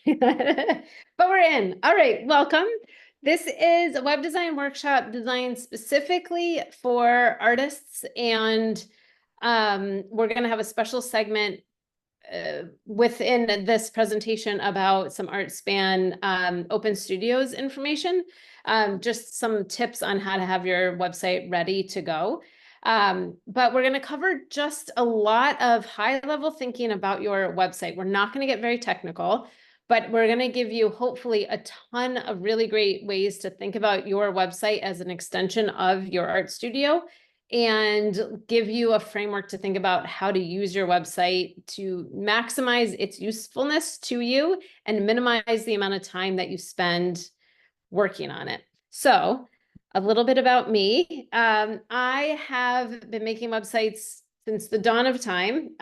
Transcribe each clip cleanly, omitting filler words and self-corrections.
But we're in. All right, welcome. This is a web design workshop designed specifically for artists, and we're going to have a special segment within this presentation about some ArtSpan Open Studios information, just some tips on how to have your website ready to go. But we're going to cover just a lot of high-level thinking about your website. We're not going to get very technical, but we're going to give you hopefully a ton of really great ways to think about your website as an extension of your art studio, and give you a framework to think about how to use your website to maximize its usefulness to you and minimize the amount of time that you spend working on it. So a little bit about me. I have been making websites since the dawn of time.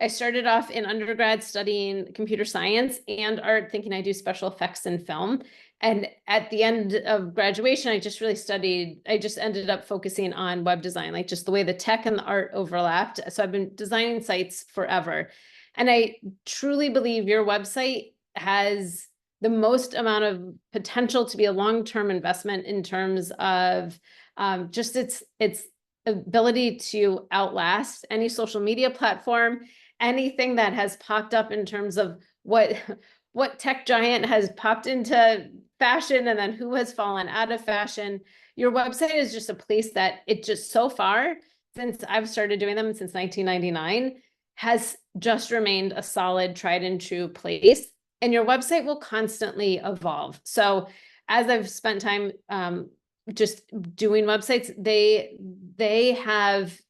I started off in undergrad studying computer science and art, thinking I do special effects in film. And at the end of graduation, I just ended up focusing on web design, like just the way the tech and the art overlapped. So I've been designing sites forever. And I truly believe your website has the most amount of potential to be a long-term investment in terms of just its ability to outlast any social media platform, anything that has popped up in terms of what tech giant has popped into fashion and then who has fallen out of fashion. Your website is just a place that it just so far, since I've started doing them since 1999, has just remained a solid, tried and true place. And your website will constantly evolve. So as I've spent time just doing websites, they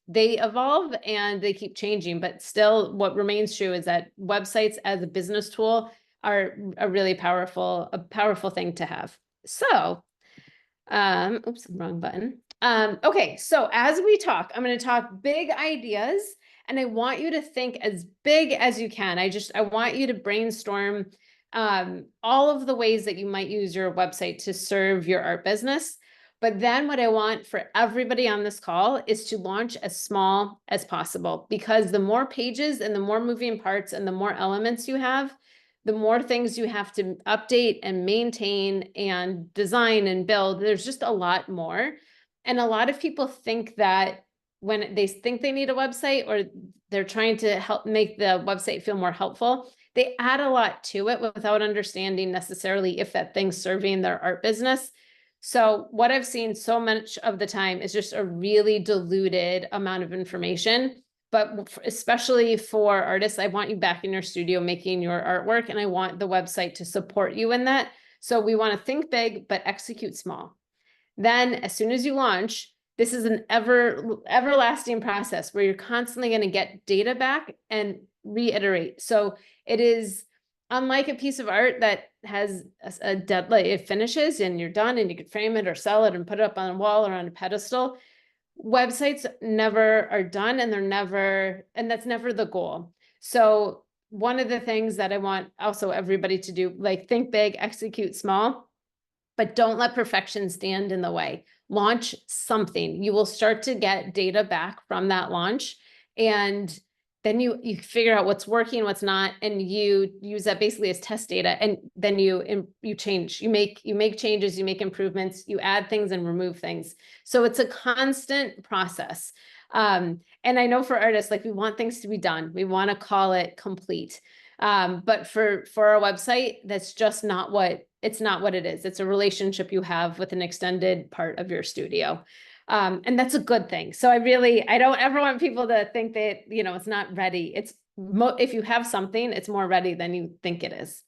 evolve and they keep changing, but still what remains true is that websites as a business tool are a really powerful thing to have. So, oops, wrong button. Okay, so as we talk, I'm going to talk big ideas, and I want you to think as big as you can. I want you to brainstorm all of the ways that you might use your website to serve your art business. But then what I want for everybody on this call is to launch as small as possible, because the more pages and the more moving parts and the more elements you have, the more things you have to update and maintain and design and build. There's just a lot more. And a lot of people think that when they think they need a website, or they're trying to help make the website feel more helpful, they add a lot to it without understanding necessarily if that thing's serving their art business. So what I've seen so much of the time is just a really diluted amount of information. But especially for artists, I want you back in your studio making your artwork, and I want the website to support you in that. So we want to think big, but execute small. Then as soon as you launch, this is an everlasting process where you're constantly going to get data back and reiterate. So it is unlike a piece of art that has a deadline, it finishes and you're done and you can frame it or sell it and put it up on a wall or on a pedestal. Websites never are done, and that's never the goal. So one of the things that I want also everybody to do, like, think big, execute small, but don't let perfection stand in the way. Launch something. You will start to get data back from that launch, and then you figure out what's working, what's not, and you use that basically as test data. And then you change, you make changes, you make improvements, you add things and remove things. So it's a constant process. And I know for artists, like, we want things to be done. We want to call it complete. But for our website, that's just not what it is. It's a relationship you have with an extended part of your studio. And that's a good thing. So I don't ever want people to think that, it's not ready. If you have something, it's more ready than you think it is.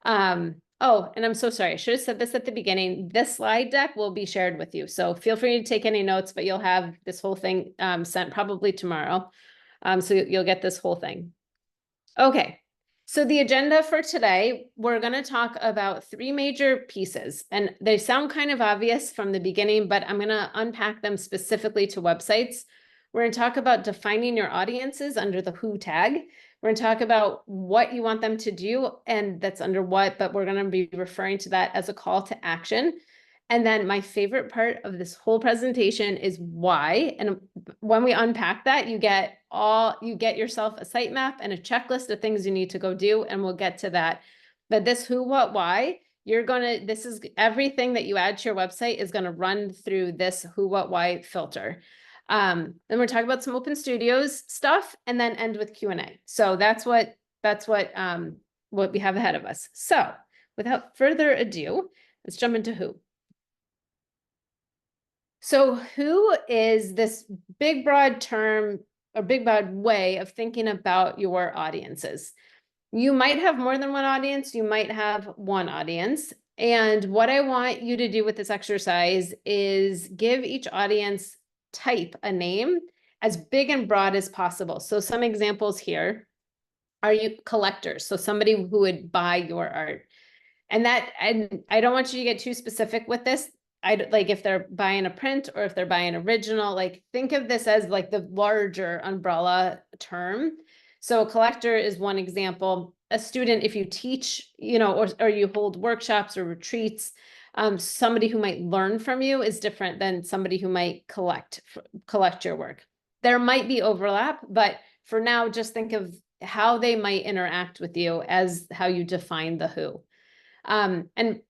Oh, and I'm so sorry. I should have said this at the beginning. This slide deck will be shared with you. So feel free to take any notes, but you'll have this whole thing sent probably tomorrow. So you'll get this whole thing. Okay. So the agenda for today, we're going to talk about 3 major pieces, and they sound kind of obvious from the beginning, but I'm going to unpack them specifically to websites. We're going to talk about defining your audiences under the who tag. We're going to talk about what you want them to do, and that's under what, but we're going to be referring to that as a call to action. And then my favorite part of this whole presentation is why. And when we unpack that, you get yourself a sitemap and a checklist of things you need to go do, and we'll get to that. But this who, what, why, this is everything that you add to your website is going to run through this who, what, why filter. Then we're talking about some Open Studios stuff and then end with Q&A. So that's what we have ahead of us. So without further ado, let's jump into who. So who is this big, broad term or big, broad way of thinking about your audiences? You might have more than one audience. You might have one audience. And what I want you to do with this exercise is give each audience type a name as big and broad as possible. So some examples here are you collectors. So somebody who would buy your art. And I don't want you to get too specific with this. Like if they're buying a print or if they're buying original, like think of this as like the larger umbrella term. So a collector is one example. A student, if you teach, or you hold workshops or retreats, somebody who might learn from you is different than somebody who might collect your work. There might be overlap, but for now, just think of how they might interact with you as how you define the who. And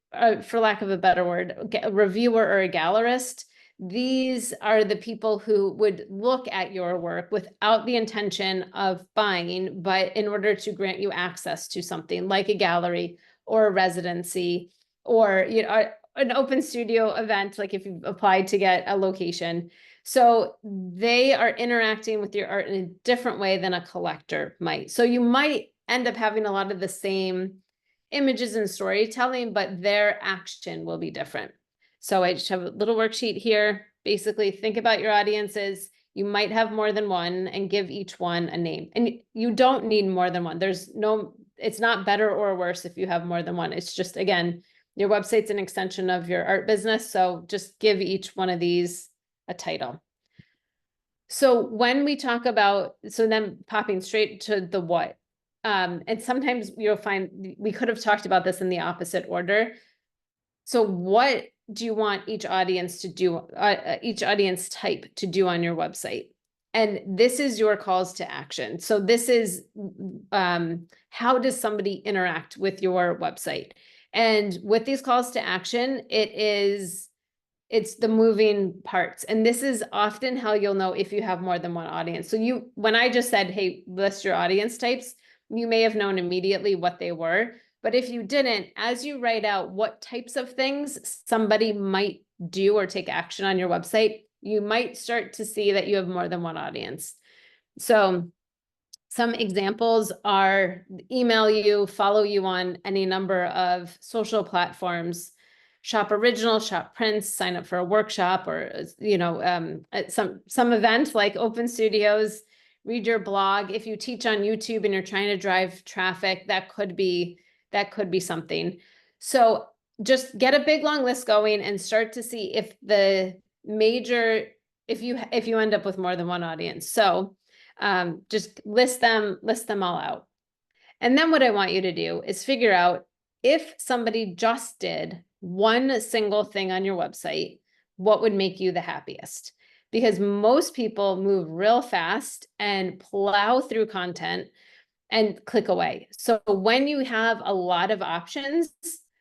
for lack of a better word, a reviewer or a gallerist, these are the people who would look at your work without the intention of buying, but in order to grant you access to something like a gallery or a residency or an open studio event, like if you've applied to get a location. So they are interacting with your art in a different way than a collector might. So you might end up having a lot of the same images and storytelling, but their action will be different. So I just have a little worksheet here. Basically, think about your audiences. You might have more than one and give each one a name. And you don't need more than one. It's not better or worse if you have more than one. It's just, again, your website's an extension of your art business. So just give each one of these a title. So when we talk about, so then popping straight to the what, and sometimes you'll find we could have talked about this in the opposite order. So what do you want each audience to do, each audience type to do on your website? And this is your calls to action. So this is how does somebody interact with your website? And with these calls to action, it's the moving parts. And this is often how you'll know if you have more than one audience. So when I just said, hey, list your audience types, you may have known immediately what they were. But if you didn't, as you write out what types of things somebody might do or take action on your website, you might start to see that you have more than one audience. So some examples are email you, follow you on any number of social platforms, shop original, shop prints, sign up for a workshop or, some event like Open Studios, read your blog. If you teach on YouTube and you're trying to drive traffic, that could be something. So just get a big long list going and start to see if if you end up with more than one audience. So just list them all out. And then what I want you to do is figure out if somebody just did one single thing on your website, what would make you the happiest? Because most people move real fast and plow through content and click away. So when you have a lot of options,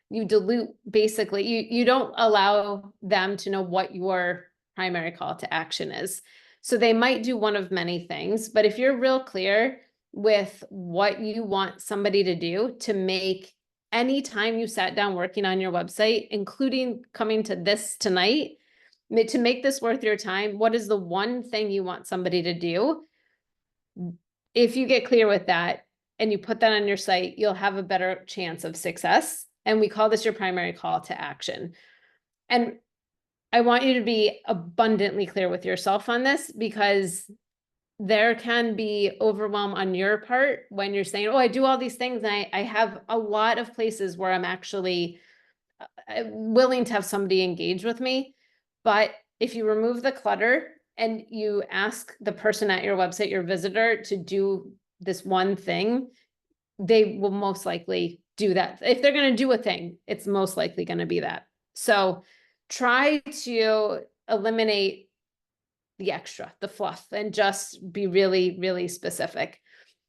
you dilute, basically, you don't allow them to know what your primary call to action is. So they might do one of many things, but if you're real clear with what you want somebody to do to make any time you sat down working on your website, including coming to this tonight, to make this worth your time, what is the one thing you want somebody to do? If you get clear with that and you put that on your site, you'll have a better chance of success. And we call this your primary call to action. And I want you to be abundantly clear with yourself on this, because there can be overwhelm on your part when you're saying, oh, I do all these things. And I have a lot of places where I'm actually willing to have somebody engage with me. But if you remove the clutter and you ask the person at your website, your visitor, to do this one thing, they will most likely do that. If they're going to do a thing, it's most likely going to be that. So try to eliminate the extra, the fluff, and just be really, really specific.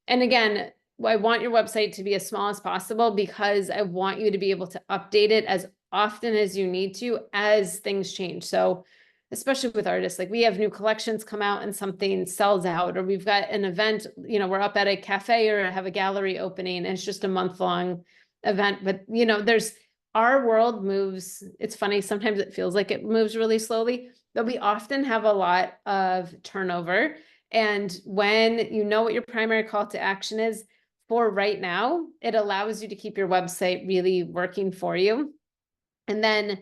And again, I want your website to be as small as possible because I want you to be able to update it as often as you need to as things change. So especially with artists, like we have new collections come out and something sells out, or we've got an event, you know, we're up at a cafe or have a gallery opening and it's just a month-long event. But, you know, our world moves. It's funny, sometimes it feels like it moves really slowly, but we often have a lot of turnover. And when you know what your primary call to action is for right now, it allows you to keep your website really working for you. And then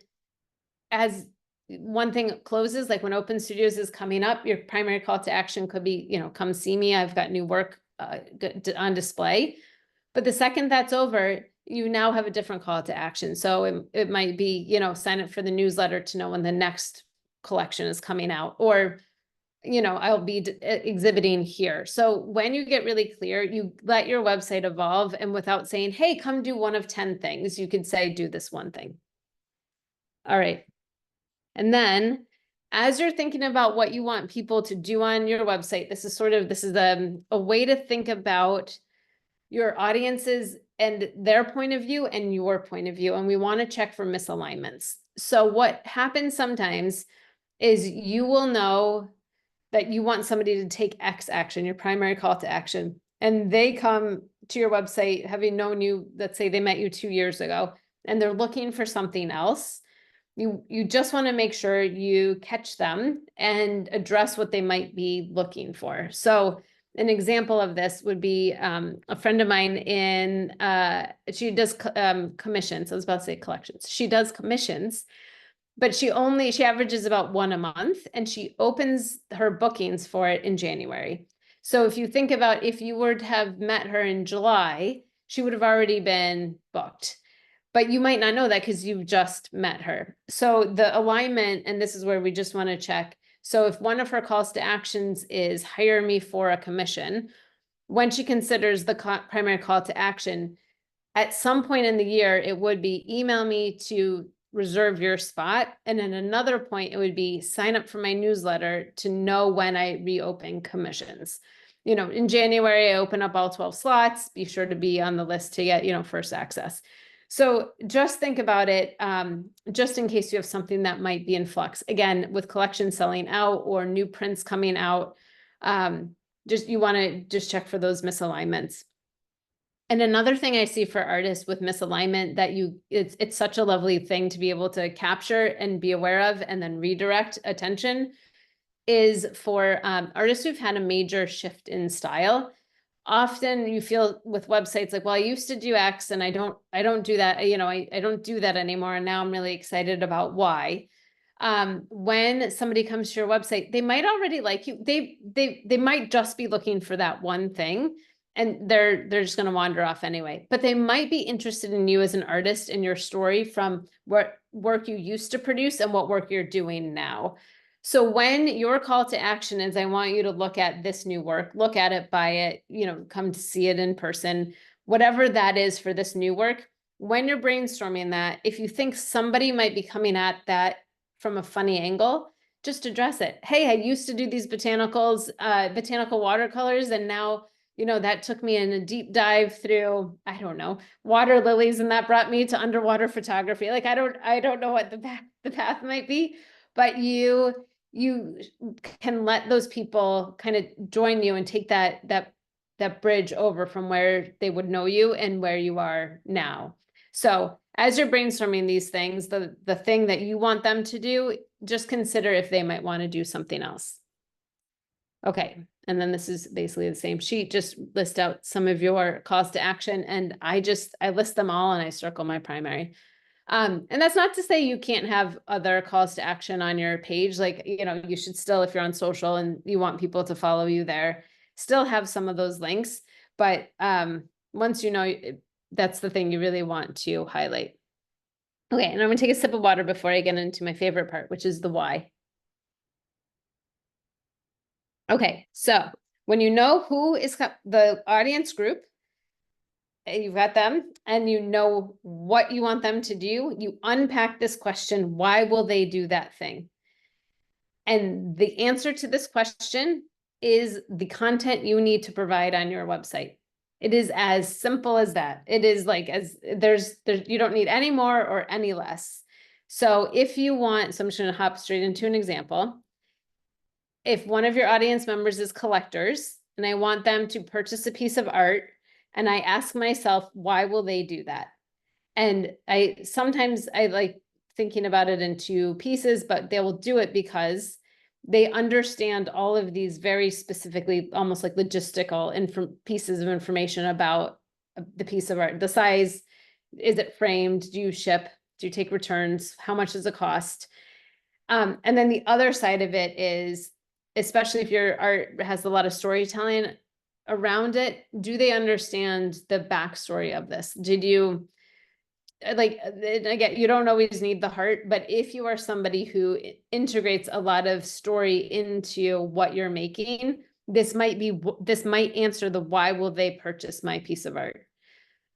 as one thing closes, like when Open Studios is coming up, your primary call to action could be, you know, come see me. I've got new work on display. But the second that's over, you now have a different call to action. So it might be, you know, sign up for the newsletter to know when the next collection is coming out, or, you know, I'll be exhibiting here. So when you get really clear, you let your website evolve, and without saying, hey, come do one of 10 things, you could say, do this one thing. All right. And then as you're thinking about what you want people to do on your website, this is a way to think about your audiences and their point of view and your point of view. And we want to check for misalignments. So what happens sometimes is you will know that you want somebody to take X action, your primary call to action, and they come to your website having known you, let's say they met you 2 years ago, and they're looking for something else. You just want to make sure you catch them and address what they might be looking for. So an example of this would be a friend of mine she does commissions. I was about to say collections. She does commissions, but she averages about one a month, and she opens her bookings for it in January. So if you think about, if you were to have met her in July, she would have already been booked. But you might not know that because you've just met her. So the alignment, and this is where we just want to check. So if one of her calls to actions is hire me for a commission, when she considers the primary call to action, at some point in the year, it would be email me to reserve your spot. And at another point, it would be sign up for my newsletter to know when I reopen commissions. You know, in January, I open up all 12 slots. Be sure to be on the list to get, you know, first access. So just think about it, just in case you have something that might be in flux. Again, with collections selling out or new prints coming out, you want to just check for those misalignments. And another thing I see for artists with misalignment that it's such a lovely thing to be able to capture and be aware of and then redirect attention is for artists who've had a major shift in style. Often you feel with websites like, well, I used to do X and I don't do that. You know, I don't do that anymore. And now I'm really excited about Y. When somebody comes to your website, they might already like you. They might just be looking for that one thing, and they're just going to wander off anyway. But they might be interested in you as an artist and your story from what work you used to produce and what work you're doing now. So when your call to action is, I want you to look at this new work, look at it, buy it, you know, come to see it in person, whatever that is for this new work. When you're brainstorming that, if you think somebody might be coming at that from a funny angle, just address it. Hey, I used to do these botanical watercolors, and now, you know, that took me in a deep dive through, I don't know, water lilies, and that brought me to underwater photography. Like, I don't know what the path might be, but you can let those people kind of join you and take that bridge over from where they would know you and where you are now. So as you're brainstorming these things, the thing that you want them to do, just consider if they might want to do something else. Okay, and then this is basically the same sheet, just list out some of your calls to action, and I list them all and I circle my primary. And that's not to say you can't have other calls to action on your page. Like, you know, you should still, if you're on social and you want people to follow you there, still have some of those links. But once you know, that's the thing you really want to highlight. Okay, and I'm gonna take a sip of water before I get into my favorite part, which is the why. Okay, so when you know who is the audience group, you've got them and you know what you want them to do, you unpack this question, why will they do that thing? And the answer to this question is the content you need to provide on your website. It is as simple as that. It is like, as there's you don't need any more or any less. So if you want, so I'm just going to hop straight into an example. If one of your audience members is collectors and I want them to purchase a piece of art, and I ask myself, why will they do that? And sometimes I like thinking about it in two pieces, but they will do it because they understand all of these very specifically, almost like logistical pieces of information about the piece of art. The size, is it framed? Do you ship? Do you take returns? How much does it cost? And then the other side of it is, especially if your art has a lot of storytelling around it, do they understand the backstory of this? Did you, like, again, you don't always need the heart, but if you are somebody who integrates a lot of story into what you're making, this might answer the why will they purchase my piece of art.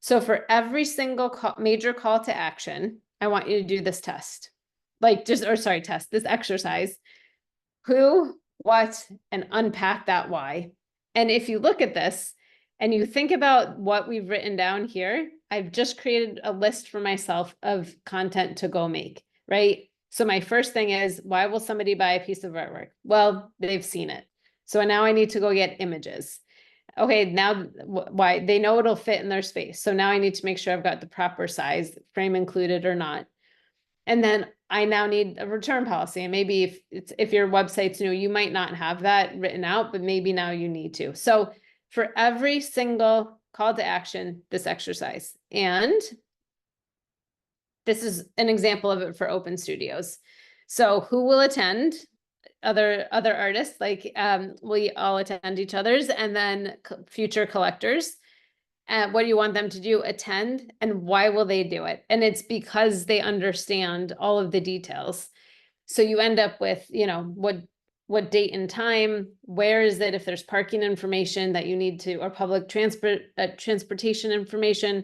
So for every single major call to action, I want you to do this test, this exercise. Who, what, and unpack that why. And if you look at this and you think about what we've written down here, I've just created a list for myself of content to go make, right? So my first thing is, why will somebody buy a piece of artwork? Well, they've seen it. So now I need to go get images. Okay, now why? They know it'll fit in their space. So now I need to make sure I've got the proper size, frame included or not. And then I now need a return policy. And maybe if your website's new, you might not have that written out, but maybe now you need to. So for every single call to action, this exercise. And this is an example of it for open studios. So who will attend? Other artists, like we all attend each other's, and then future collectors. What do you want them to do? Attend, and why will they do it? And it's because they understand all of the details. So you end up with, what date and time, where is it, if there's parking information that you need to, or public transportation information.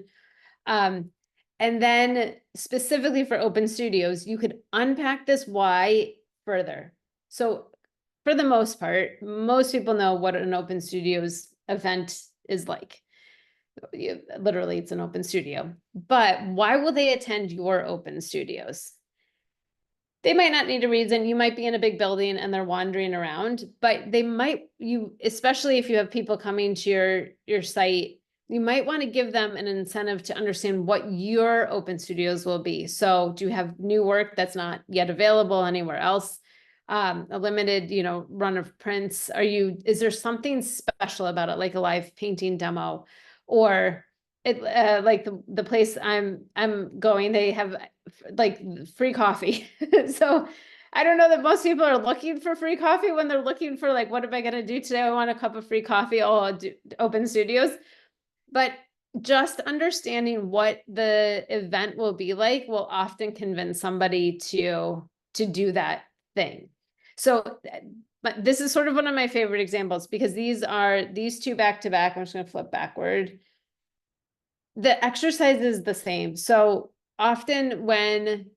And then specifically for open studios, you could unpack this why further. So for the most part, most people know what an open studios event is like. Literally, it's an open studio. But why will they attend your open studios? They might not need a reason. You might be in a big building and they're wandering around, but they might, especially if you have people coming to your site, you might want to give them an incentive to understand what your open studios will be. So do you have new work that's not yet available anywhere else? A limited, run of prints? Is there something special about it, like a live painting demo? Or like the place I'm going, they have like free coffee. So I don't know that most people are looking for free coffee when they're looking for, like, what am I going to do today? I want a cup of free coffee. Oh, I'll do open studios. But just understanding what the event will be like will often convince somebody to do that thing. So, but this is sort of one of my favorite examples, because these two back to back. I'm just going to flip backward. The exercise is the same. So often when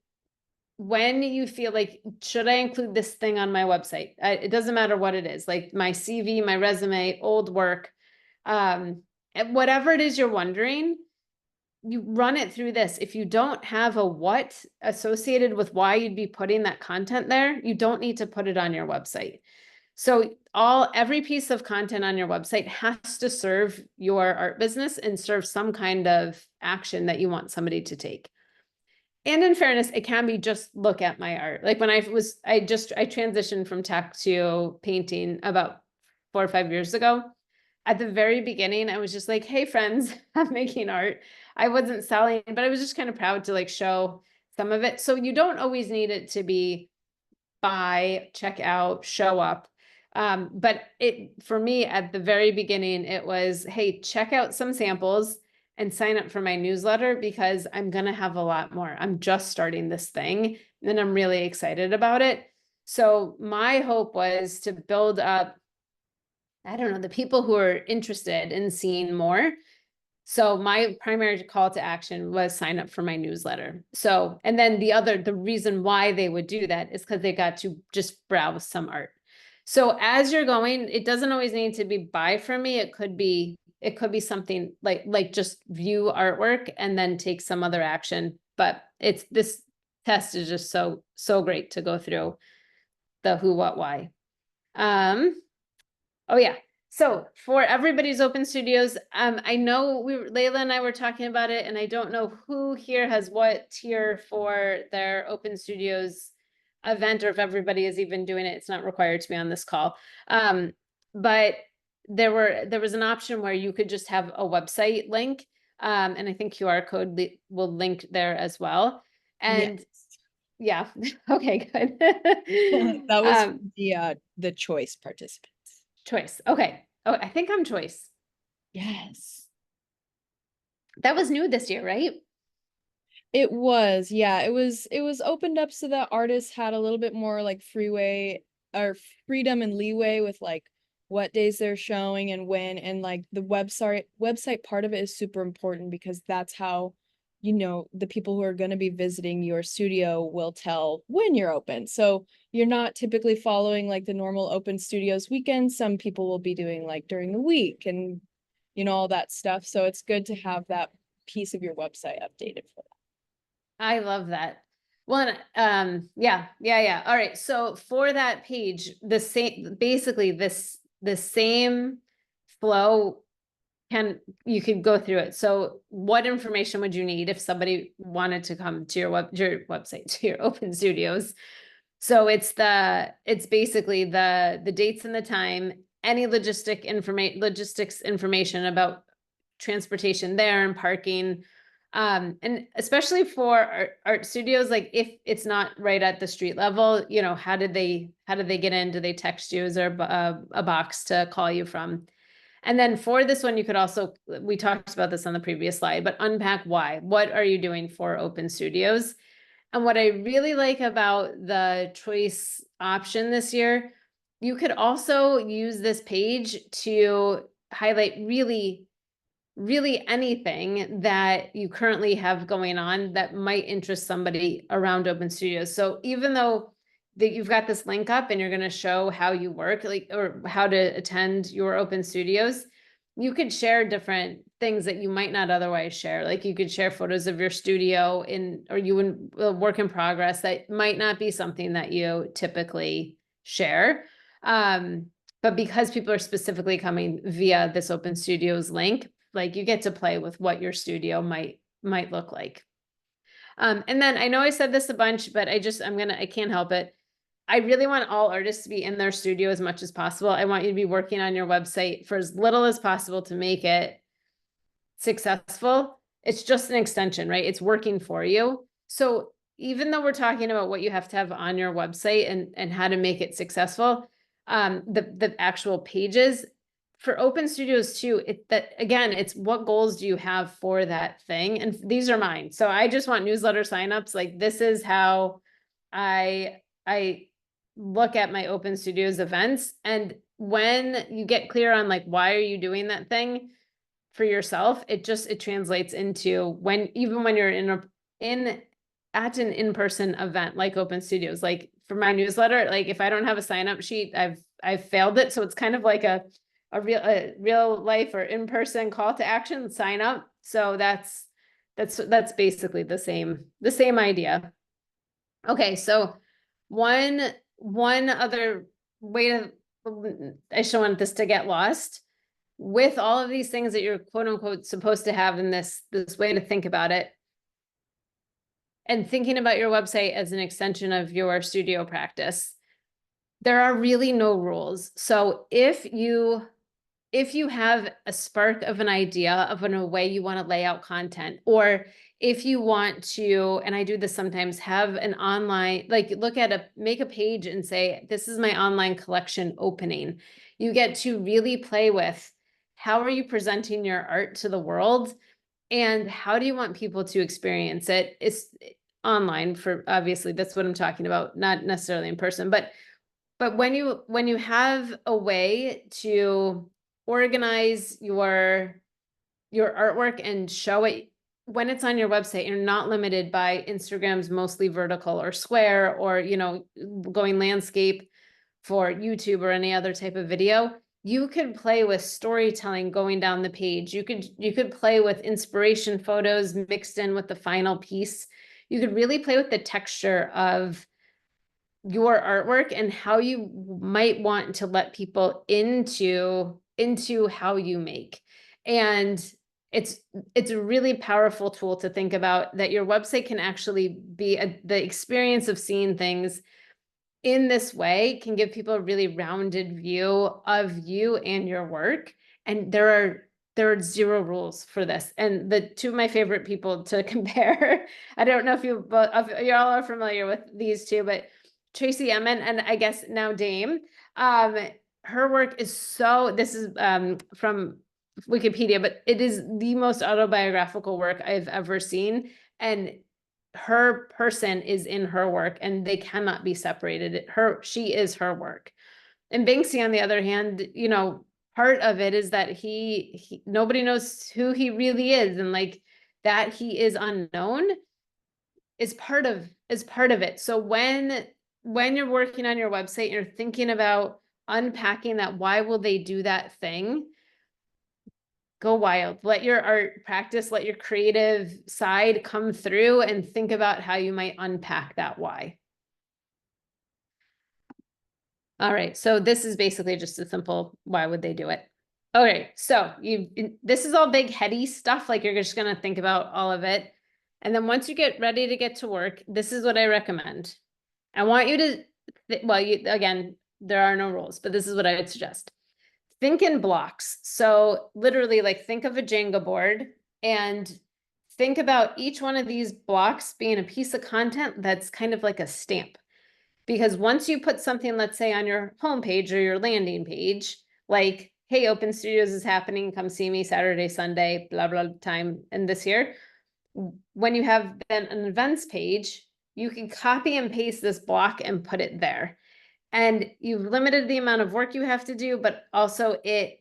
you feel like, should I include this thing on my website? It doesn't matter what it is, like my CV, my resume, old work, whatever it is you're wondering, you run it through this. If you don't have a what associated with why you'd be putting that content there, you don't need to put it on your website. So every piece of content on your website has to serve your art business and serve some kind of action that you want somebody to take. And in fairness, it can be just look at my art. Like when I transitioned from tech to painting about 4 or 5 years ago. At the very beginning, I was just like, hey friends, I'm making art. I wasn't selling, but I was just kind of proud to like show some of it. So you don't always need it to be buy, check out, show up. But for me at the very beginning, it was, hey, check out some samples and sign up for my newsletter, because I'm going to have a lot more. I'm just starting this thing and I'm really excited about it. So my hope was to build up, I don't know, the people who are interested in seeing more. So my primary call to action was sign up for my newsletter. So, and then the reason why they would do that is because they got to just browse some art. So as you're going, it doesn't always need to be buy from me. It could be something like just view artwork and then take some other action. But this test is just so great to go through the who, what, why. Oh yeah. So for everybody's open studios, I know Layla and I were talking about it, and I don't know who here has what tier for their open studios event, or if everybody is even doing it. It's not required to be on this call. But there was an option where you could just have a website link, and I think QR code will link there as well. And yeah, okay, good. That was the choice participants. Choice. Okay. Oh, I think I'm choice. Yes. That was new this year, right? It was, yeah, it was opened up so that artists had a little bit more like freeway or freedom and leeway with like what days they're showing and when, and like the website part of it is super important because that's how, you know, the people who are going to be visiting your studio will tell when you're open. So you're not typically following like the normal open studios weekend. Some people will be doing like during the week and, you know, all that stuff. So it's good to have that piece of your website updated for that. I love that. Well, yeah. All right. So for that page, basically the same flow you could go through it. So what information would you need if somebody wanted to come to your website, to your open studios? So it's basically the dates and the time, any logistics information about transportation there and parking. And especially for art studios, like if it's not right at the street level, you know, how did they get in? Do they text you? Is there a box to call you from? And then for this one, you could also, we talked about this on the previous slide, but unpack why. What are you doing for open studios? And what I really like about the choice option this year, you could also use this page to highlight really anything that you currently have going on that might interest somebody around open studios. So even though that you've got this link up and you're going to show how you work, like, or how to attend your open studios, you could share different things that you might not otherwise share. Like you could share photos of your studio or you in work in progress that might not be something that you typically share. But because people are specifically coming via this open studios link, like you get to play with what your studio might look like. And then I know I said this a bunch, but I can't help it. I really want all artists to be in their studio as much as possible. I want you to be working on your website for as little as possible to make it successful. It's just an extension, right? It's working for you. So even though we're talking about what you have to have on your website and how to make it successful, the actual pages for open studios too, it's what goals do you have for that thing? And these are mine. So I just want newsletter signups. Like this is how I look at my open studios events. And when you get clear on like, why are you doing that thing for yourself, it translates into even when you're at an in-person event like open studios. Like for my newsletter, like if I don't have a sign-up sheet, I've failed it. So it's kind of like a real life or in-person call to action, sign up. So that's basically the same idea. Okay, so one other way to, I just don't want this to get lost. With all of these things that you're quote unquote supposed to have in this way to think about it, and thinking about your website as an extension of your studio practice, there are really no rules. So if you have a spark of an idea of a way you want to lay out content, or if you want to, and I do this sometimes, have an online, like make a page and say, this is my online collection opening. You get to really play with how are you presenting your art to the world and how do you want people to experience it? It's online, for obviously that's what I'm talking about, not necessarily in person, but when you have a way to organize your your artwork and show it when it's on your website. You're not limited by Instagram's mostly vertical or square, or, you know, going landscape for YouTube or any other type of video. You could play with storytelling going down the page. You could play with inspiration photos mixed in with the final piece. You could really play with the texture of your artwork and how you might want to let people into how you make. And it's a really powerful tool to think about, that your website can actually be the experience of seeing things in this way can give people a really rounded view of you and your work. And there are zero rules for this. And the two of my favorite people to compare, I don't know if you all are familiar with these two, but Tracy Emin and I guess now Dame, her work is this is from Wikipedia, but it is the most autobiographical work I've ever seen. And her person is in her work and they cannot be separated. She is her work. And Banksy, on the other hand, you know, part of it is that he nobody knows who he really is, and like that he is unknown is part of it. So when you're working on your website, you're thinking about unpacking that, why will they do that thing? Go wild. Let your art practice, let your creative side come through, and think about how you might unpack that why. All right, so this is basically just a simple, why would they do it? Okay, so this is all big heady stuff, like you're just gonna think about all of it. And then once you get ready to get to work, this is what I recommend. I want you to, again, there are no rules, but this is what I would suggest. Think in blocks. So literally, like, think of a Jenga board and think about each one of these blocks being a piece of content that's kind of like a stamp. Because once you put something, let's say on your homepage or your landing page, like, hey, Open Studios is happening, come see me Saturday, Sunday, blah, blah, time, and this year. When you have then an events page, you can copy and paste this block and put it there. And you've limited the amount of work you have to do, but also it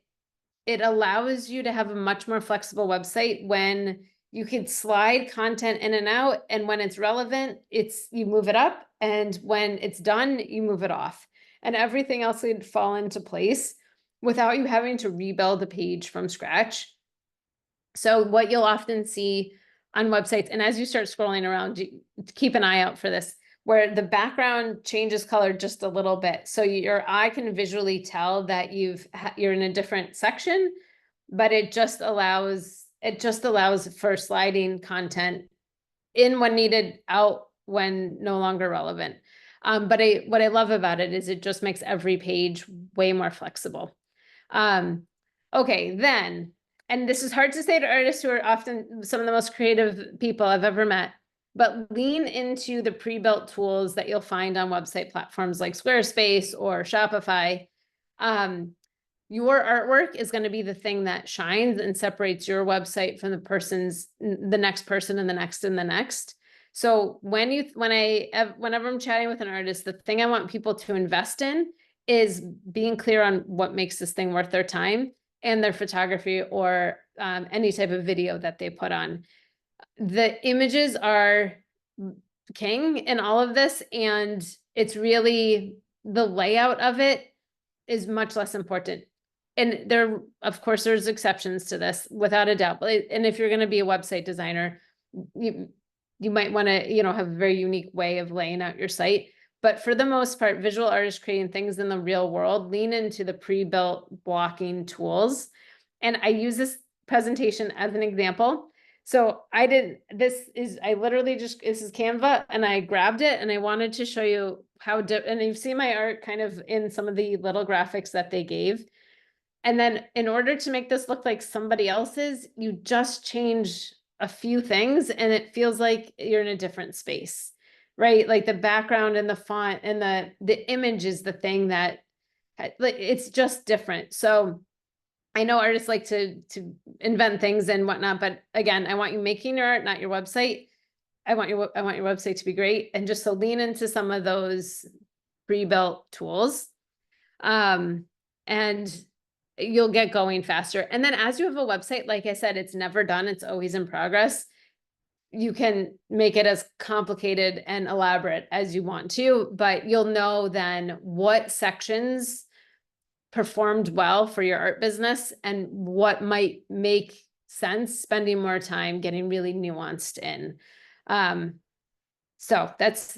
allows you to have a much more flexible website when you can slide content in and out. And when it's relevant, you move it up. And when it's done, you move it off. And everything else would fall into place without you having to rebuild the page from scratch. So what you'll often see on websites, and as you start scrolling around, keep an eye out for this, where the background changes color just a little bit. So your eye can visually tell that you're in a different section, but it just allows for sliding content in when needed, out when no longer relevant. But what I love about it is it just makes every page way more flexible. Okay, then, and this is hard to say to artists who are often some of the most creative people I've ever met, but lean into the pre-built tools that you'll find on website platforms like Squarespace or Shopify. Your artwork is going to be the thing that shines and separates your website from the next person and the next and the next. So whenever I'm chatting with an artist, the thing I want people to invest in is being clear on what makes this thing worth their time and their photography or any type of video that they put on. The images are king in all of this, and it's really the layout of it is much less important. And of course, there's exceptions to this, without a doubt. And if you're going to be a website designer, you might want to, have a very unique way of laying out your site. But for the most part, visual artists creating things in the real world lean into the pre-built blocking tools. And I use this presentation as an example. So this is Canva, and I grabbed it and I wanted to show you and you've seen my art kind of in some of the little graphics that they gave. And then in order to make this look like somebody else's, you just change a few things and it feels like you're in a different space, right? Like the background and the font and the image is the thing that, like, it's just different. So I know artists like to invent things and whatnot, but again, I want you making your art, not your website. I want your website to be great. And just to lean into some of those pre-built tools. And you'll get going faster. And then as you have a website, like I said, it's never done, it's always in progress. You can make it as complicated and elaborate as you want to, but you'll know then what sections performed well for your art business and what might make sense spending more time getting really nuanced in. So that's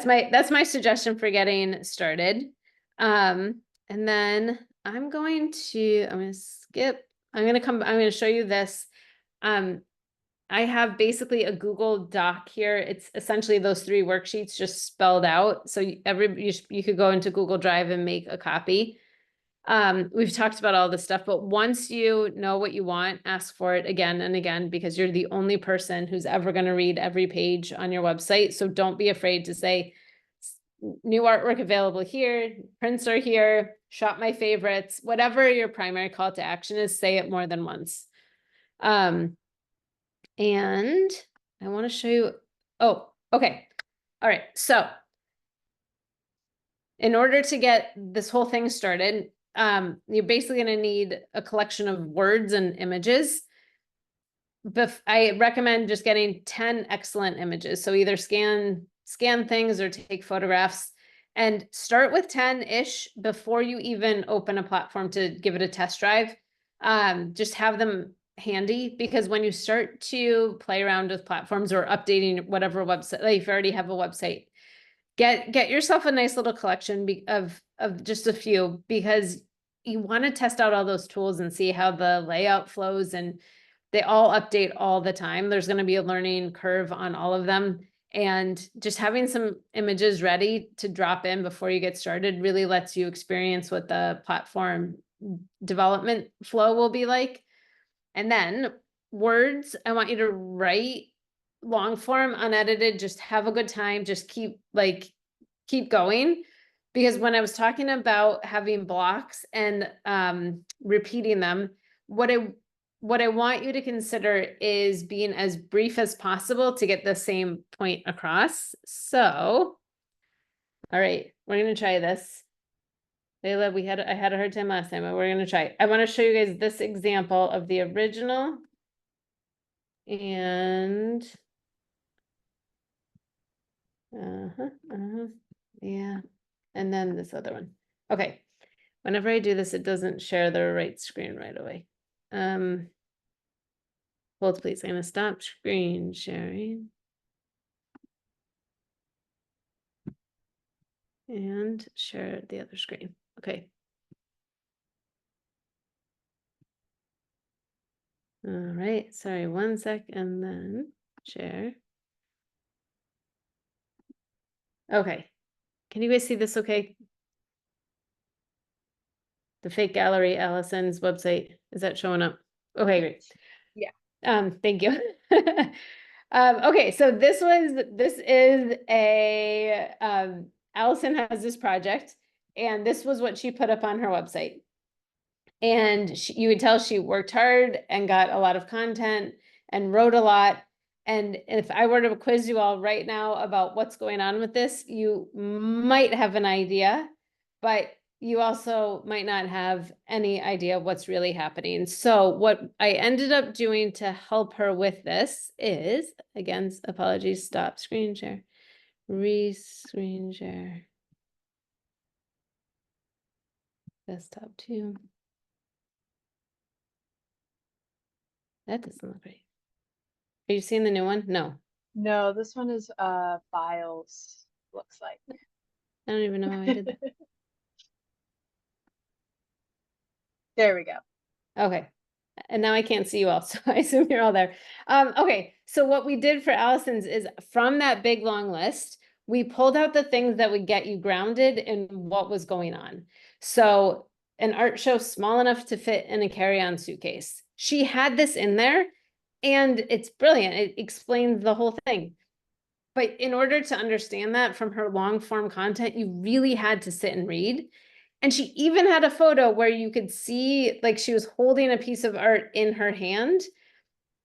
my suggestion for getting started. And then I'm going to skip. I'm going to show you this. I have basically a Google Doc here. It's essentially those 3 worksheets just spelled out. So you could go into Google Drive and make a copy. We've talked about all this stuff, but once you know what you want, ask for it again and again, because you're the only person who's ever going to read every page on your website. So don't be afraid to say new artwork available here, prints are here, shop my favorites, whatever your primary call to action is, say it more than once. And I want to show you, oh, okay. All right. So in order to get this whole thing started, you're basically going to need a collection of words and images. But I recommend just getting 10 excellent images. So either scan things or take photographs, and start with 10-ish before you even open a platform to give it a test drive. Just have them handy, because when you start to play around with platforms or updating whatever website, like if you already have a website, get yourself a nice little collection of just a few, because you want to test out all those tools and see how the layout flows, and they all update all the time. There's going to be a learning curve on all of them, and just having some images ready to drop in before you get started really lets you experience what the platform development flow will be like. And then words, I want you to write long form, unedited, just have a good time, just keep going. Because when I was talking about having blocks and repeating them, what I want you to consider is being as brief as possible to get the same point across. So, all right, we're gonna try this. Layla, I had a hard time last time, but we're gonna try. I want to show you guys this example of the original. And yeah, and then this other one. Okay, whenever I do this, it doesn't share the right screen right away. Hold please, I'm gonna stop screen sharing. And share the other screen. Okay. All right, sorry, 1 sec, and then share. Okay, can you guys see this okay? The fake gallery, Allison's website, is that showing up? Okay, great. Yeah. Thank you. Okay, so this is a, Allison has this project, and this was what she put up on her website. And you would tell she worked hard and got a lot of content and wrote a lot. And if I were to quiz you all right now about what's going on with this, you might have an idea, but you also might not have any idea what's really happening. So what I ended up doing to help her with this is, again, apologies, stop screen share, re-screen share, desktop 2. That doesn't look right. Are you seeing the new one? No. No, this one is files, looks like. I don't even know how I did that. There we go. Okay. And now I can't see you all, so I assume you're all there. Okay, so what we did for Allison's is from that big long list, we pulled out the things that would get you grounded in what was going on. So an art show small enough to fit in a carry-on suitcase. She had this in there, and it's brilliant. It explains the whole thing. But in order to understand that from her long form content, you really had to sit and read. And she even had a photo where you could see like she was holding a piece of art in her hand.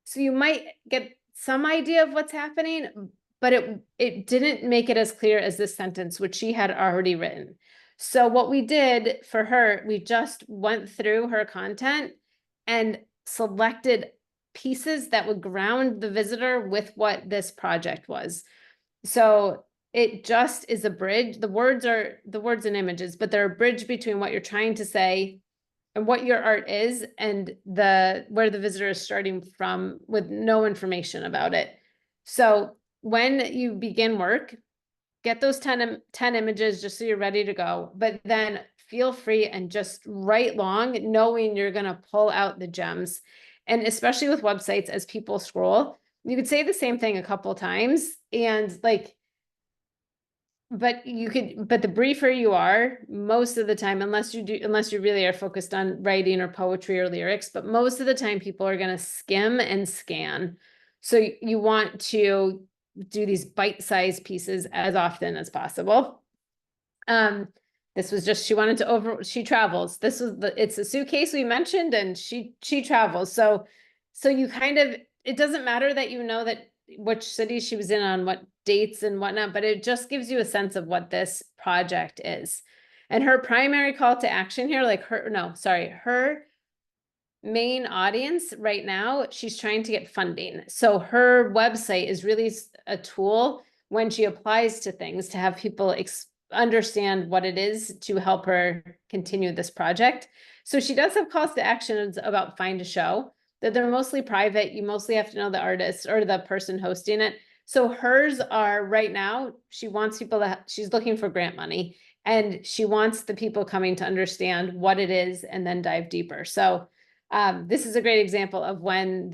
So you might get some idea of what's happening, but it didn't make it as clear as this sentence, which she had already written. So what we did for her, we just went through her content and selected pieces that would ground the visitor with what this project was. So it just is a bridge. The words and images, but they're a bridge between what you're trying to say and what your art is and where the visitor is starting from with no information about it. So when you begin work, get those 10 images just so you're ready to go, but then feel free and just write long, knowing you're going to pull out the gems. And especially with websites, as people scroll, you could say the same thing a couple times and like, but the briefer you are, most of the time, unless you really are focused on writing or poetry or lyrics, but most of the time people are going to skim and scan. So you want to do these bite-sized pieces as often as possible. This was just, she travels. It's a suitcase we mentioned, and she travels. So you kind of, it doesn't matter that you know that which city she was in on what dates and whatnot, but it just gives you a sense of what this project is. And her primary call to action here, her main audience right now, she's trying to get funding. So her website is really a tool when she applies to things to have people understand what it is to help her continue this project. So she does have calls to actions about find a show, that they're mostly private. You mostly have to know the artist or the person hosting it. So hers are right now, she wants people she's looking for grant money, and she wants the people coming to understand what it is and then dive deeper. So this is a great example of when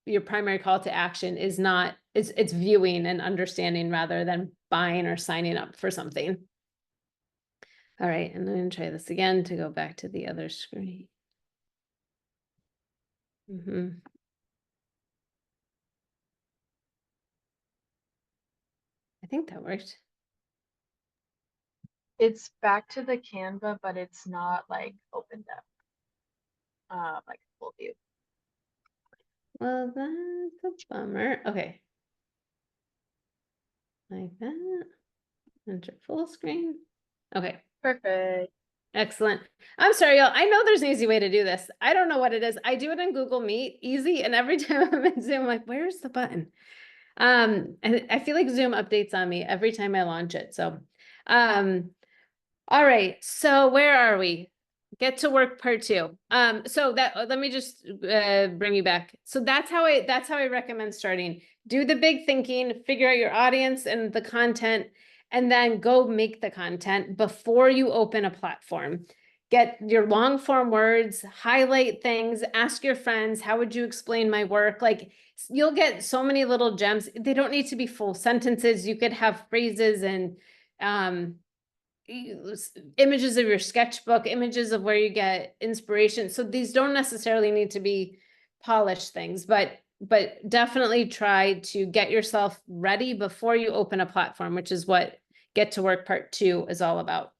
your primary call to action is not, it's viewing and understanding rather than buying or signing up for something. All right, and I'm going to try this again to go back to the other screen. I think that worked. It's back to the Canva, but it's not like opened up, like full view. Well, that's a bummer. Okay. Like that. Enter full screen. Okay. Perfect. Excellent. I'm sorry, y'all. I know there's an easy way to do this. I don't know what it is. I do it in Google Meet, easy, and every time I'm in Zoom, I'm like, where's the button? And I feel like Zoom updates on me every time I launch it. So, all right. So where are we? Get to work part 2. So let me just bring you back. So that's how I recommend starting. Do the big thinking, figure out your audience and the content, and then go make the content before you open a platform. Get your long form words, highlight things, ask your friends, how would you explain my work? Like, you'll get so many little gems. They don't need to be full sentences. You could have phrases and images of your sketchbook, images of where you get inspiration. So these don't necessarily need to be polished things, but definitely try to get yourself ready before you open a platform, which is what Get to Work Part 2 is all about.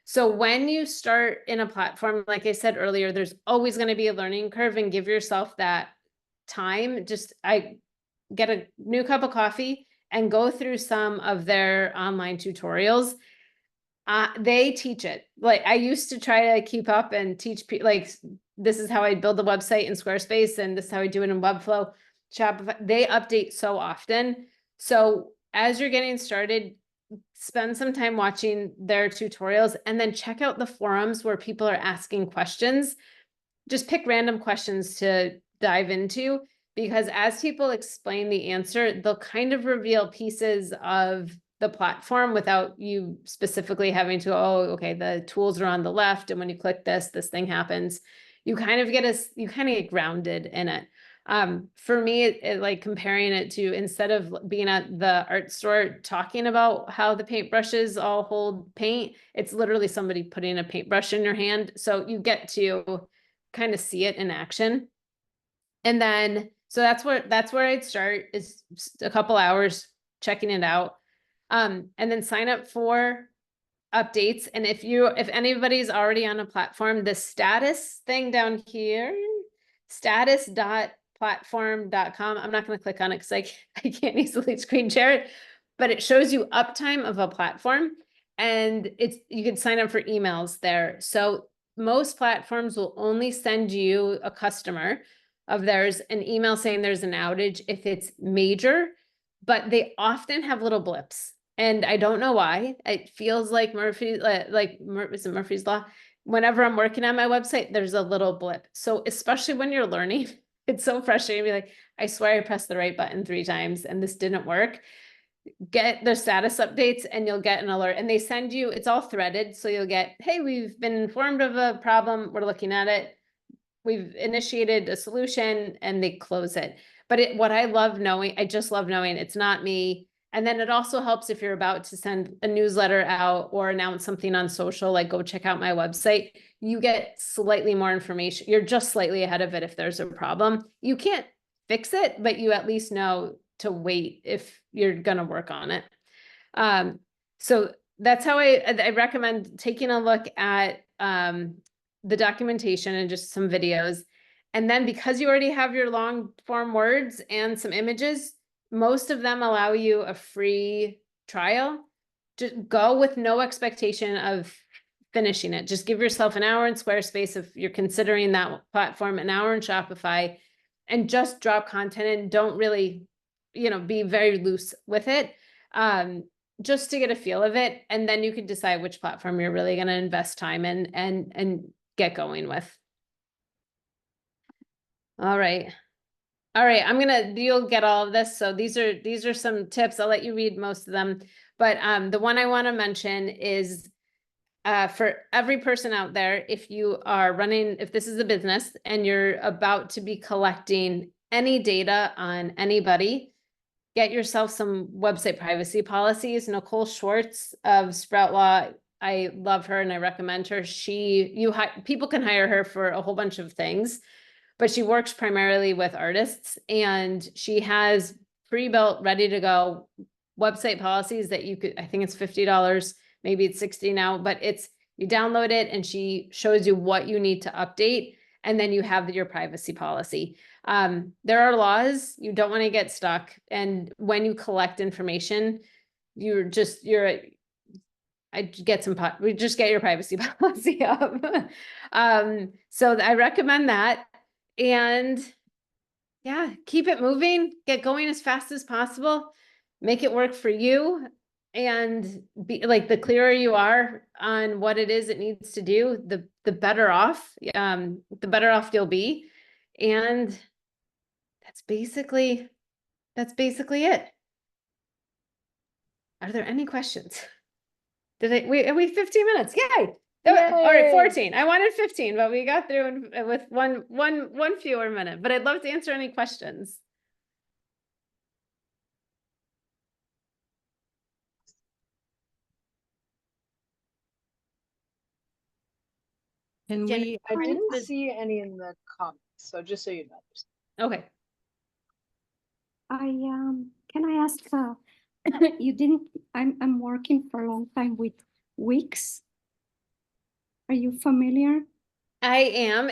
So when you start in a platform, like I said earlier, there's always going to be a learning curve, and give yourself that time. I get a new cup of coffee and go through some of their online tutorials. They teach it. Like, I used to try to keep up and teach like, this is how I build the website in Squarespace, and this is how I do it in Webflow, Shopify. They update so often. So as you're getting started, spend some time watching their tutorials, and then check out the forums where people are asking questions. Just pick random questions to dive into, because as people explain the answer, they'll kind of reveal pieces of the platform without you specifically having to, oh, okay, the tools are on the left, and when you click this thing happens. You kind of get grounded in it. For me, it like comparing it to, instead of being at the art store talking about how the paintbrushes all hold paint, it's literally somebody putting a paintbrush in your hand. So you get to kind of see it in action. And then, so that's where I'd start, is a couple hours checking it out. And then sign up for updates. And if anybody's already on a platform, the status thing down here, status.platform.com, I'm not going to click on it because I can't easily screen share it, but it shows you uptime of a platform. and you can sign up for emails there. So most platforms will only send you, a customer of theirs, an email saying there's an outage if it's major, but they often have little blips. And I don't know why. It feels like is it Murphy's Law? Whenever I'm working on my website, there's a little blip. So especially when you're learning, it's so frustrating to be like, I swear I pressed the right button 3 times and this didn't work. Get the status updates and you'll get an alert, and they send you, it's all threaded. So you'll get, hey, we've been informed of a problem. We're looking at it. We've initiated a solution, and they close it. But what I love knowing, I just love knowing it's not me. And then it also helps if you're about to send a newsletter out or announce something on social, like go check out my website. You get slightly more information. You're just slightly ahead of it if there's a problem. You can't fix it, but you at least know to wait if you're going to work on it. So that's how I recommend taking a look at the documentation and just some videos. And then because you already have your long form words and some images, most of them allow you a free trial. Just go with no expectation of finishing it. Just give yourself an hour in Squarespace if you're considering that platform, an hour in Shopify, and just drop content and don't really, be very loose with it. Just to get a feel of it. And then you can decide which platform you're really going to invest time in and get going with. All right. You'll get all of this. So these are some tips. I'll let you read most of them. But the one I want to mention is for every person out there, if this is a business and you're about to be collecting any data on anybody, get yourself some website privacy policies. Nicole Schwartz of Sprout Law, I love her and I recommend her. People can hire her for a whole bunch of things, but she works primarily with artists, and she has pre-built, ready to go website policies that I think it's $50, maybe it's $60 now, but you download it and she shows you what you need to update. And then you have your privacy policy. There are laws, you don't want to get stuck. And when you collect information, we just get your privacy policy up. So I recommend that. And yeah, keep it moving, get going as fast as possible, make it work for you. And be like, the clearer you are on what it is it needs to do, the better off you'll be. And that's basically it. Are there any questions? Are we 15 minutes? Yay! All right, 14. I wanted 15, but we got through with one fewer minute, but I'd love to answer any questions. I Jennifer, didn't see any in the comments, so just so you know. Okay. Can I ask, I'm working for a long time with Wix. Are you familiar? I am.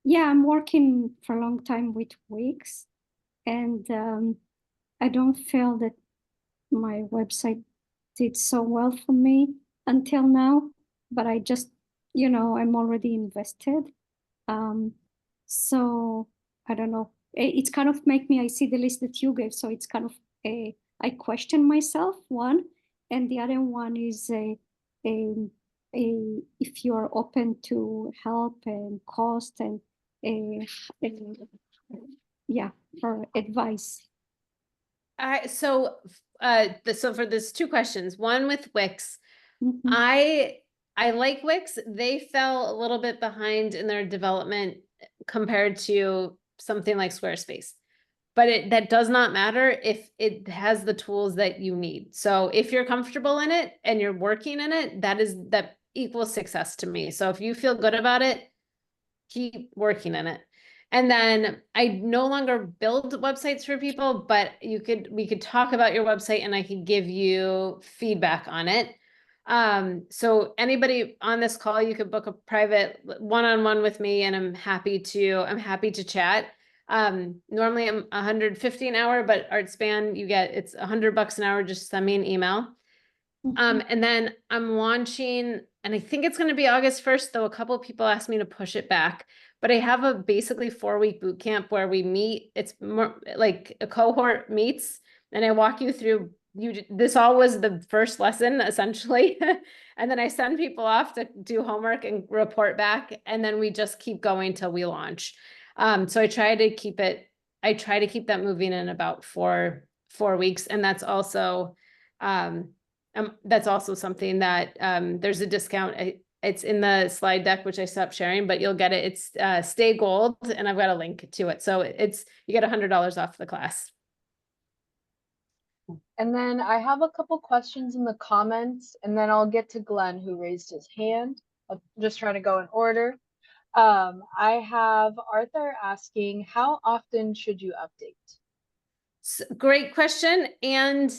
Yeah, I'm working for a long time with Wix, and I don't feel that my website did so well for me until now, but I just, I'm already invested. So I don't know. It's kind of I see the list that you gave, so it's kind of I question myself, one, and the other one is if you are open to help and cost and yeah, for advice. So for this 2 questions, one with Wix, Mhm. I like Wix. They fell a little bit behind in their development compared to something like Squarespace. But that does not matter if it has the tools that you need. So if you're comfortable in it and you're working in it, that equals success to me. So if you feel good about it, keep working in it. And then I no longer build websites for people, but we could talk about your website and I could give you feedback on it. So anybody on this call, you could book a private one-on-one with me, and I'm happy to chat. Normally I'm $150 an hour, but Artspan, it's $100 an hour, just send me an email. And then I'm launching, and I think it's going to be August 1st, though a couple of people asked me to push it back, but I have a basically 4-week boot camp where we meet. It's more like a cohort meets, and I walk you through this all was the first lesson essentially. And then I send people off to do homework and report back. And then we just keep going till we launch. So I try to keep that moving in about four weeks. And that's also something that, there's a discount. It's in the slide deck, which I stopped sharing, but you'll get it. It's Stay Gold, and I've got a link to it. So you get $100 off the class. And then I have a couple questions in the comments, and then I'll get to Glenn, who raised his hand. I'll just try to go in order. I have Arthur asking, how often should you update? Great question. And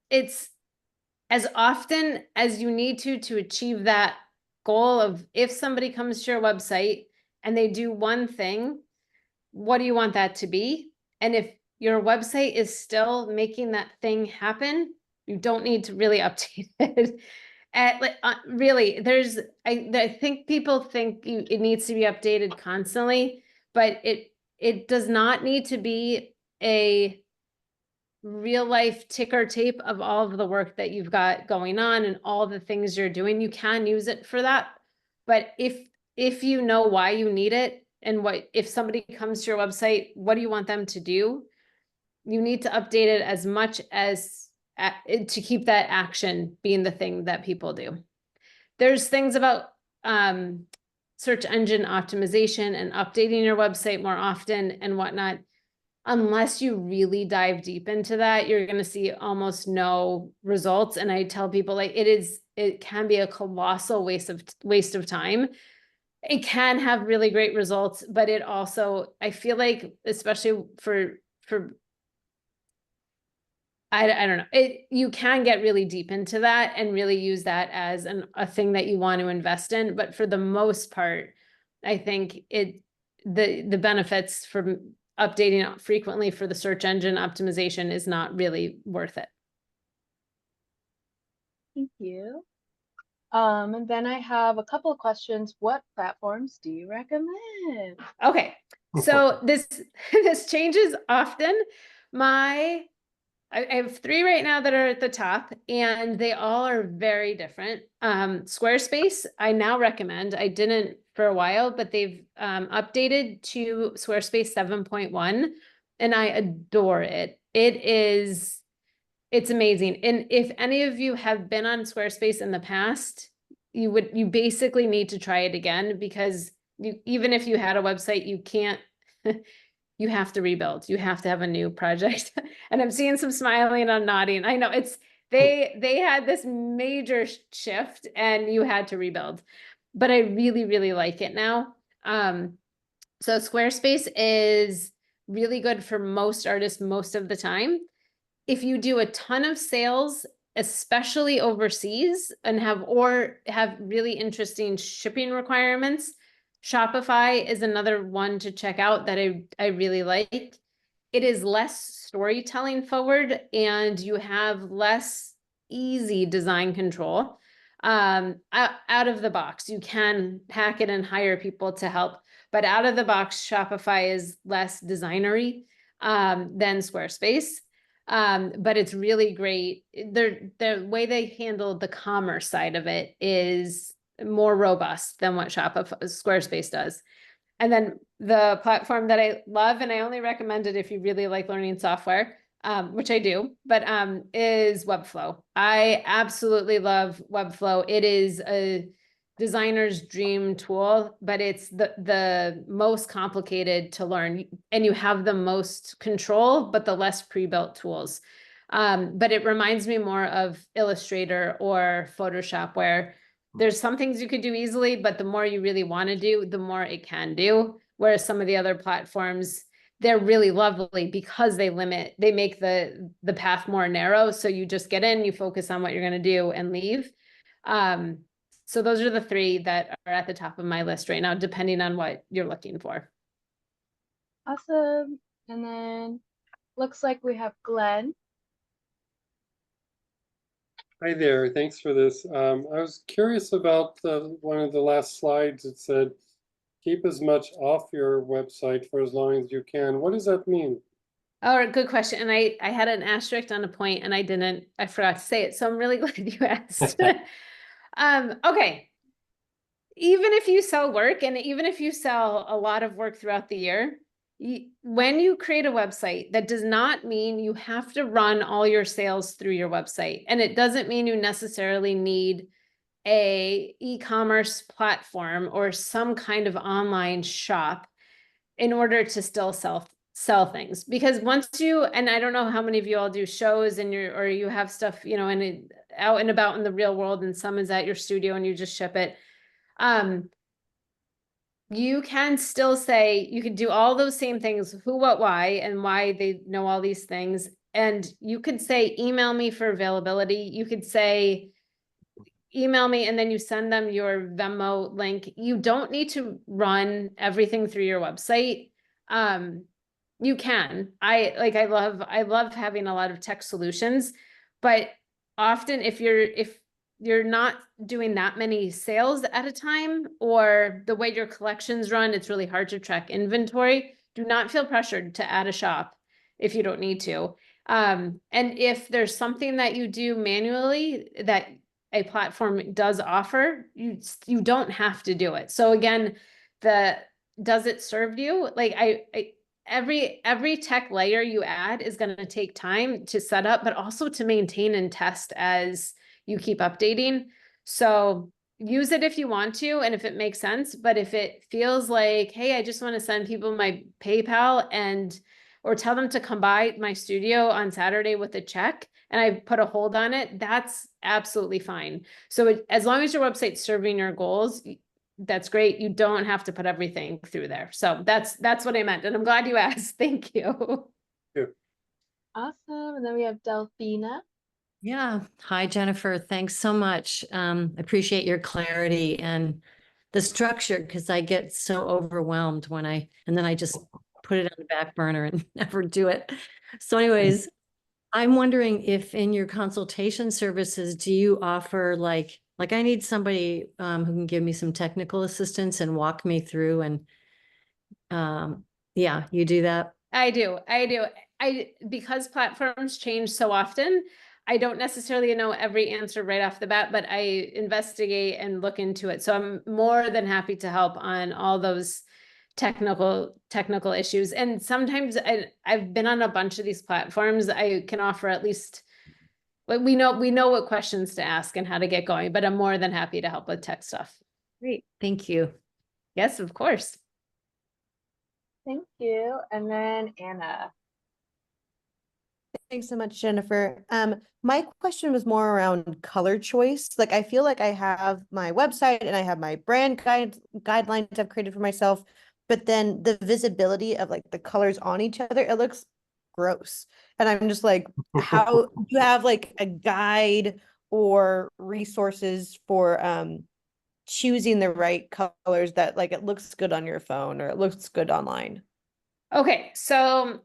it's as often as you need to achieve that goal of, if somebody comes to your website and they do one thing, what do you want that to be? And if your website is still making that thing happen, you don't need to really update it. Really, I think people think it needs to be updated constantly, but it does not need to be a real life ticker tape of all of the work that you've got going on and all the things you're doing. You can use it for that. But if you know why you need it, and if somebody comes to your website, what do you want them to do? You need to update it as much as to keep that action being the thing that people do. There's things about search engine optimization and updating your website more often and whatnot. Unless you really dive deep into that, you're going to see almost no results. And I tell people, like, it can be a colossal waste of time. It can have really great results, but it also, I feel like, especially for I don't know, you can get really deep into that and really use that as a thing that you want to invest in. But for the most part, I think the benefits from updating frequently for the search engine optimization is not really worth it. Thank you. And then I have a couple of questions. What platforms do you recommend? Okay, so this changes often. I have 3 right now that are at the top, and they all are very different. Squarespace, I now recommend. I didn't for a while, but they've updated to Squarespace 7.1, and I adore it. It's amazing. And if any of you have been on Squarespace in the past, you basically need to try it again, because even if you had a website, you can't, you have to rebuild. You have to have a new project. And I'm seeing some smiling and nodding. I know they had this major shift and you had to rebuild, but I really, really like it now. So Squarespace is really good for most artists most of the time. If you do a ton of sales, especially overseas, and have really interesting shipping requirements, Shopify is another one to check out that I really like. It is less storytelling forward, and you have less easy design control. Out of the box, you can hack it and hire people to help, but out of the box, Shopify is less designery than Squarespace. But it's really great. The way they handle the commerce side of it is more robust than what Squarespace does. And then the platform that I love, and I only recommend it if you really like learning software, which I do, but is Webflow. I absolutely love Webflow. It is a designer's dream tool, but it's the most complicated to learn, and you have the most control, but the less pre-built tools. But it reminds me more of Illustrator or Photoshop, where there's some things you could do easily, but the more you really want to do, the more it can do. Whereas some of the other platforms, they're really lovely because they make the path more narrow. So you just get in, you focus on what you're going to do and leave. So those are the 3 that are at the top of my list right now, depending on what you're looking for. Awesome. And then looks like we have Glenn. Hi there, thanks for this. I was curious about one of the last slides. It said, keep as much off your website for as long as you can. What does that mean? Oh, good question. And I had an asterisk on a point and I forgot to say it. So I'm really glad you asked. Okay. Even if you sell work and even if you sell a lot of work throughout the year, when you create a website, that does not mean you have to run all your sales through your website. And it doesn't mean you necessarily need a e-commerce platform or some kind of online shop in order to still sell things. Because once you, and I don't know how many of you all do shows and or you have stuff, you know, out and about in the real world, and some is at your studio and you just ship it. You can still say, you could do all those same things, who, what, why, and why they know all these things. And you could say, email me for availability. You could say, email me, and then you send them your Venmo link. You don't need to run everything through your website. You can. I love having a lot of tech solutions, but often if you're not doing that many sales at a time, or the way your collections run, it's really hard to track inventory. Do not feel pressured to add a shop if you don't need to. And if there's something that you do manually that a platform does offer, you don't have to do it. So again, does it serve you? Like every tech layer you add is going to take time to set up, but also to maintain and test as you keep updating. So use it if you want to, and if it makes sense. But if it feels like, hey, I just want to send people my PayPal or tell them to come by my studio on Saturday with a check, and I put a hold on it, that's absolutely fine. So as long as your website's serving your goals, that's great. You don't have to put everything through there. So that's what I meant. And I'm glad you asked. Thank you. Awesome. And then we have Delphina. Yeah. Hi, Jennifer. Thanks so much. Appreciate your clarity and the structure, because I get so overwhelmed and then I just put it on the back burner and never do it. So anyways, I'm wondering if in your consultation services, do you offer like I need somebody who can give me some technical assistance and walk me through, and yeah, you do that? I do. Because platforms change so often, I don't necessarily know every answer right off the bat, but I investigate and look into it. So I'm more than happy to help on all those technical issues. And sometimes I've been on a bunch of these platforms. I can offer at least, like, we know what questions to ask and how to get going, but I'm more than happy to help with tech stuff. Great. Thank you. Yes, of course. Thank you. And then Anna. Thanks so much, Jennifer. My question was more around color choice. Like, I feel like I have my website and I have my brand guidelines I've created for myself, but then the visibility of like the colors on each other, it looks gross. And I'm just like, how do you have like a guide or resources for choosing the right colors that like it looks good on your phone or it looks good online? Okay, so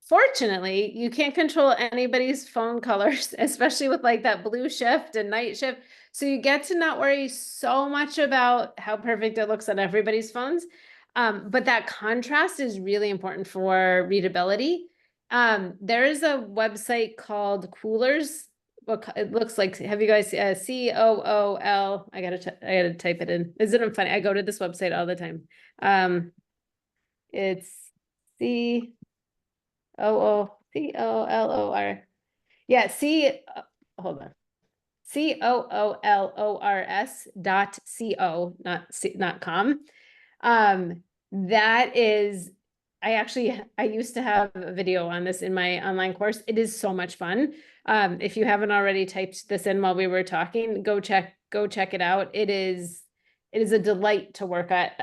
fortunately, you can't control anybody's phone colors, especially with like that blue shift and night shift. So you get to not worry so much about how perfect it looks on everybody's phones. But that contrast is really important for readability. There is a website called Coolers. It looks like, have you guys, COOL, I gotta type it in. Isn't it funny? I go to this website all the time. It's COOCOLOR. Yeah, hold on. COOLORS.co, not com. That is, I used to have a video on this in my online course. It is so much fun. If you haven't already typed this in while we were talking, go check it out. It is a delight to work at.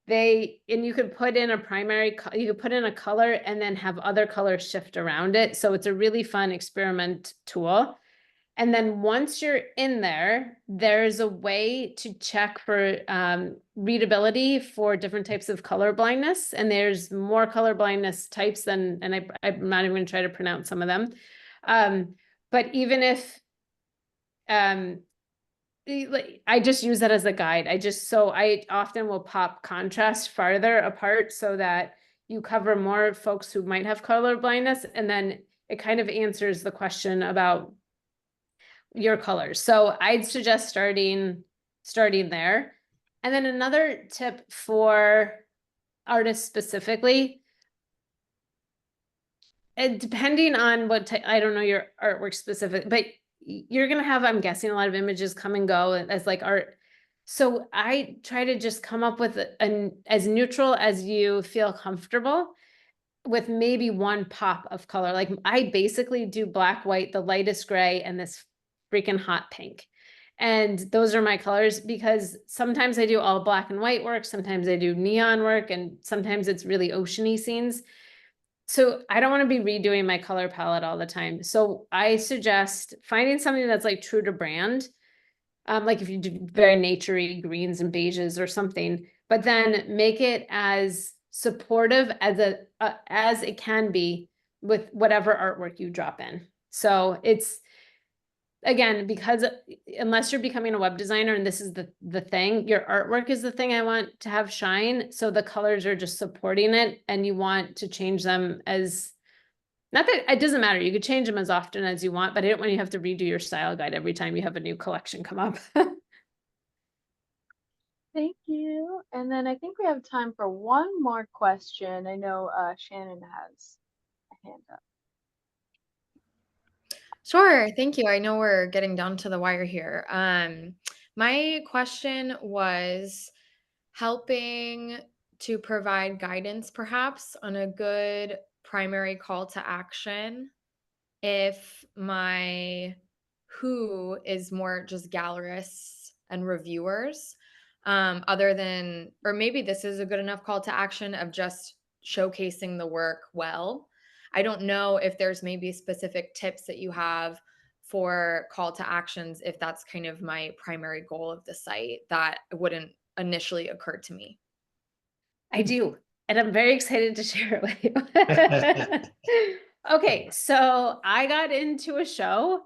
You could put in you could put in a color and then have other colors shift around it. So it's a really fun experiment tool. And then once you're in there, there's a way to check for readability for different types of color blindness. And there's more color blindness types than, and I'm not even going to try to pronounce some of them. But even if, I just use that as a guide. I often will pop contrast farther apart so that you cover more folks who might have color blindness. And then it kind of answers the question about your colors. So I'd suggest starting there. And then another tip for artists specifically, and depending on what I don't know your artwork specific, but you're gonna have, I'm guessing, a lot of images come and go as like art. So I try to just come up with an as neutral as you feel comfortable, with maybe one pop of color. Like I basically do black, white, the lightest gray, and this freaking hot pink. And those are my colors, because sometimes I do all black and white work, sometimes I do neon work, and sometimes it's really oceany scenes. So I don't want to be redoing my color palette all the time. So I suggest finding something that's like true to brand. Like if you do very naturey greens and beiges or something, but then make it as supportive as it can be with whatever artwork you drop in. So it's, again, because unless you're becoming a web designer and this is the thing, your artwork is the thing I want to have shine. So the colors are just supporting it, and you want to change them as, not that it doesn't matter, you could change them as often as you want, but I don't want you to have to redo your style guide every time you have a new collection come up. Thank you. And then I think we have time for one more question. I know Shannon has a hand up. Sure, thank you. I know we're getting down to the wire here. My question was helping to provide guidance, perhaps, on a good primary call to action if my who is more just gallerists and reviewers, other than, or maybe this is a good enough call to action of just showcasing the work well. I don't know if there's maybe specific tips that you have for call to actions, if that's kind of my primary goal of the site that wouldn't initially occur to me. I do, and I'm very excited to share it with you. Okay, so I got into a show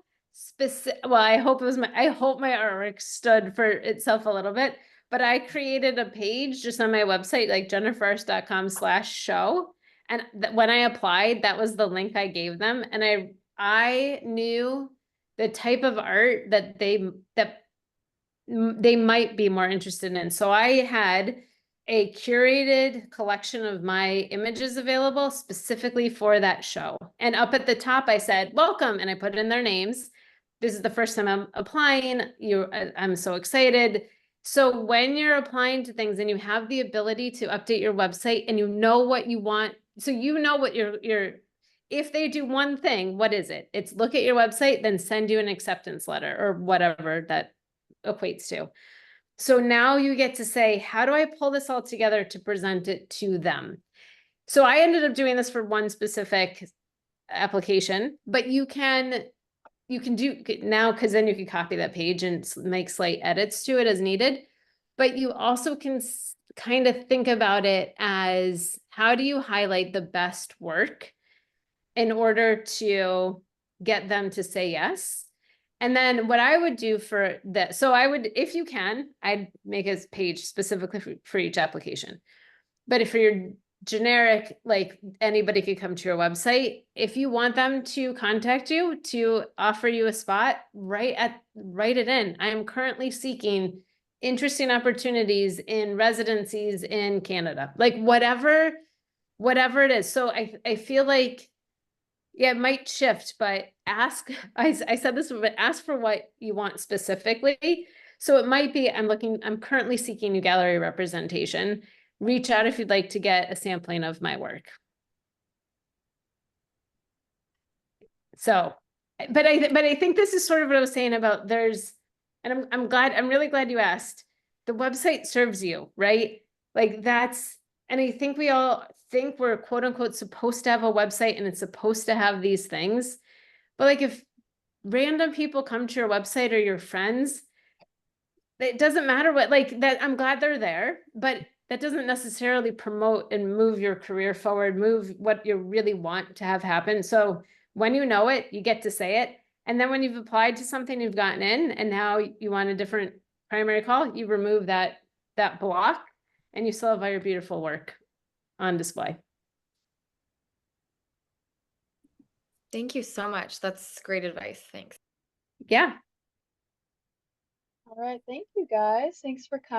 well, I hope my artwork stood for itself a little bit, but I created a page just on my website, like jenniferarzt.com/show. And when I applied, that was the link I gave them. And I knew the type of art that they might be more interested in. So I had a curated collection of my images available specifically for that show. And up at the top, I said, welcome, and I put in their names. This is the first time I'm applying. I'm so excited. So when you're applying to things and you have the ability to update your website and you know what you want, so you know what if they do one thing, what is it? It's look at your website, then send you an acceptance letter or whatever that equates to. So now you get to say, how do I pull this all together to present it to them? So I ended up doing this for one specific application, but you can do now, because then you can copy that page and make slight edits to it as needed. But you also can kind of think about it as, how do you highlight the best work in order to get them to say yes? And then what I would do for that, so I would, if you can, I'd make a page specifically for each application. But if you're generic, like anybody could come to your website, if you want them to contact you to offer you a spot, write it in. I am currently seeking interesting opportunities in residencies in Canada, like whatever it is. So I feel like, yeah, it might shift, but ask, I said this, but ask for what you want specifically. So it might be, I'm currently seeking new gallery representation. Reach out if you'd like to get a sampling of my work. So, but I think this is sort of what I was saying about and I'm really glad you asked. The website serves you, right? Like and I think we all think we're quote unquote supposed to have a website and it's supposed to have these things. But like random people come to your website or your friends, it doesn't matter what, like that, I'm glad they're there, but that doesn't necessarily promote and move your career forward, move what you really want to have happen. So when you know it, you get to say it. And then when you've applied to something, you've gotten in, and now you want a different primary call, you remove that block, and you still have all your beautiful work on display. Thank you so much. That's great advice. Thanks. Yeah. All right, thank you guys. Thanks for coming.